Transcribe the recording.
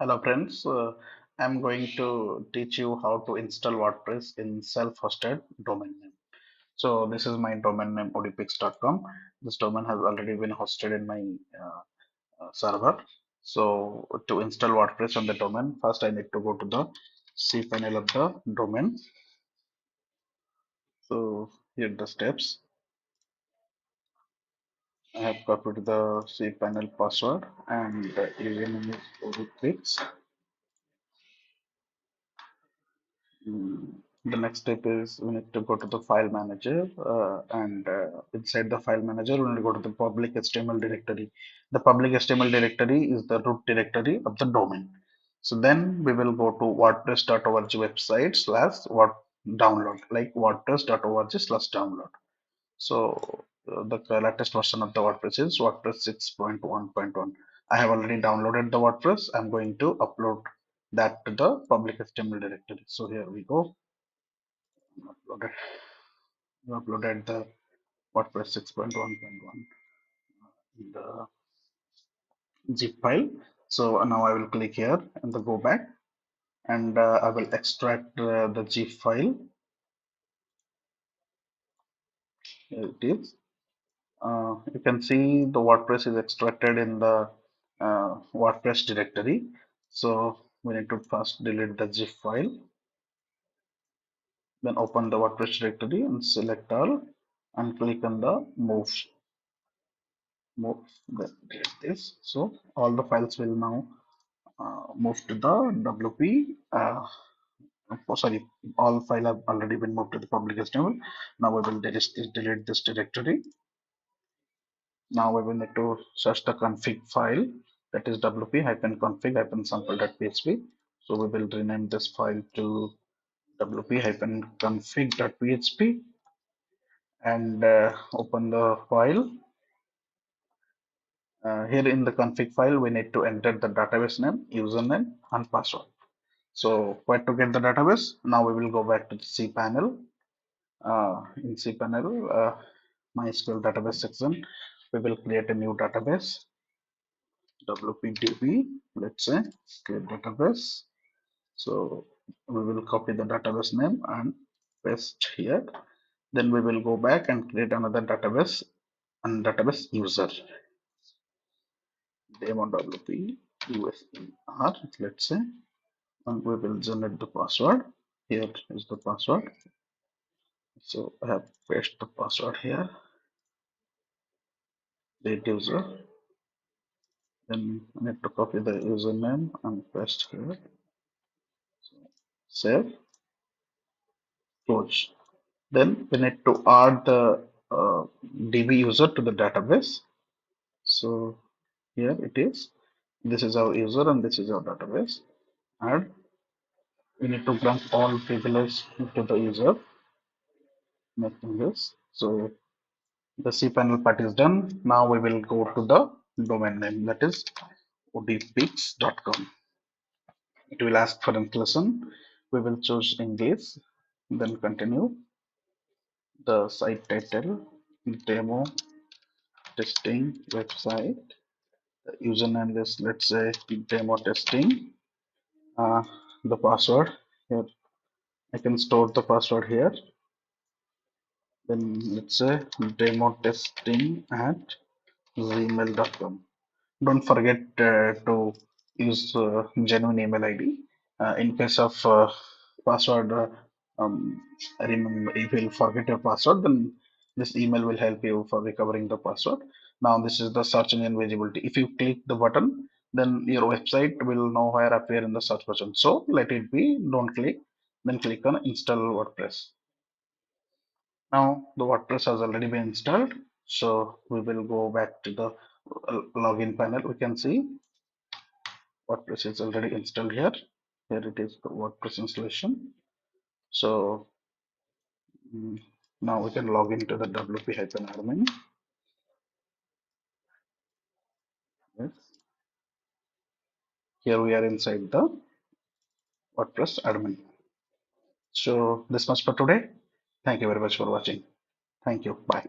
Hello friends, I'm going to teach you how to install WordPress in self-hosted domain name. So this is my domain name odpix.com. This domain has already been hosted in my server. So to install WordPress on the domain, first I need to go to the cpanel of the domain. So here are the steps. I have copied the cpanel password and the username is odpix. Mm, The next step is we need to go to the file manager and inside the file manager we need to go to the public HTML directory. The public HTML directory is the root directory of the domain. So then we will go to wordpress.org website slash what download like wordpress.org slash download. So the latest version of the WordPress is WordPress 6.1.1. I have already downloaded the WordPress. I'm going to upload that to the public HTML directory. So here we go. Uploaded, uploaded the WordPress 6.1.1 in the zip file. So now I will click here and the go back and I will extract the zip file. Here it is. You can see the WordPress is extracted in the WordPress directory. So we need to first delete the zip file, then open the WordPress directory and select all and click on the move delete this. So all the files will now move to the WP. Sorry, all file have already been moved to the public HTML. Now we will delete this directory. Now we will need to search the config file, that is wp-config-sample.php. So we will rename this file to wp-config.php and open the file. Here in the config file, we need to enter the database name, username, and password. So where to get the database? Now we will go back to the cpanel. In cpanel, MySQL database section, we will create a new database. WPDB, let's say, create database. So we will copy the database name and paste here. Then we will go back and create another database and database user. Demo WP USER, let's say, and we will generate the password. Here is the password. So I have pasted the password here. Create user. Then I need to copy the username and paste here. So save, close. Then we need to add the DB user to the database. So here it is. This is our user and this is our database. Add. We need to grant all privileges to the user. Making this. So the cPanel part is done. Now we will go to the domain name, that is odpix.com. It will ask for inclusion. We will choose English. Then continue. The site title, demo testing website. The username is, let's say, demo testing. The password here, I can store the password here. Then let's say demo testing at gmail.com. Don't forget to use genuine email ID. In case of password, remember if you forget your password, then this email will help you for recovering the password. Now this is the search engine visibility. If you click the button, then your website will nowhere appear in the search button. So let it be. Don't click. Then click on install WordPress. Now the WordPress has already been installed. So we will go back to the login panel. We can see WordPress is already installed here. Here it is, the WordPress installation. So now we can log into the wp-admin. Yes. Here we are inside the WordPress admin. So this much for today. Thank you very much for watching. Thank you. Bye.